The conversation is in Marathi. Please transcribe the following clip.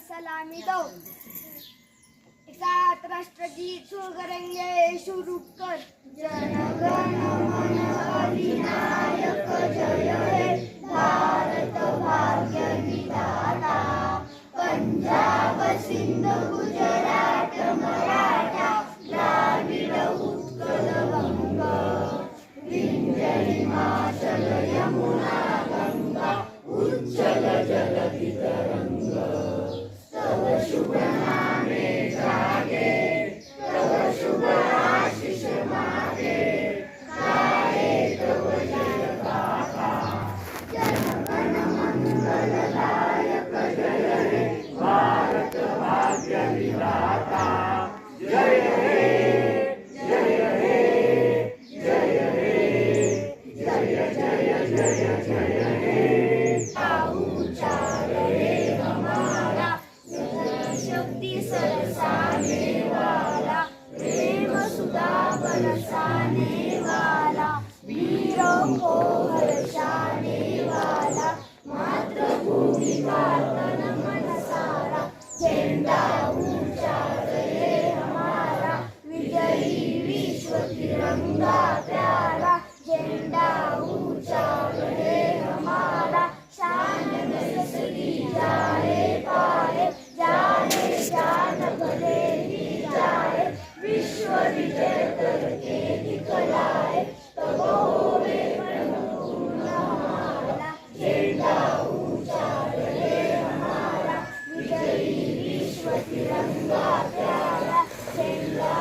सलामी दो सात राष्ट्रगीत सुर करेंगे शुरू कर। जनगण मन अधिनायक जय हे भारत भाग्य विधाता। पंजाब सिंध गुजरात मराठा द्राविड उत्कल वंग। विंध्य हिमाचल यमुना गंगा उच्चल जलधि तरंग। तव शुभ नामे जागे तव शुभ आशीष मागे। गाये तव जय गाथा जनगण मंगलदायक जय हे भारत भाग्य विधाता। जय हे जय हे जय हे जय जय जय जय हे। उच्चार रे हमारा शक्ति सरसाने वाला। प्रेम सुधा बरसाने वाला। वीरों को हर्षाने वाला। मातृभूमि का तन मन सारा। झंडा ऊंचा रे हमारा विजयी विश्व तिरंगा प्यारा। झंडा ऊंचा रे हमारा शान में सदी जाए पाए। जाए जान भले ही जाए विश्व विजय करके दिखलाए। तब होवे पूर्ण हमारा झंडा ऊंचा रे हमारा विजयी विश्व तिरंगा प्यारा। झंडा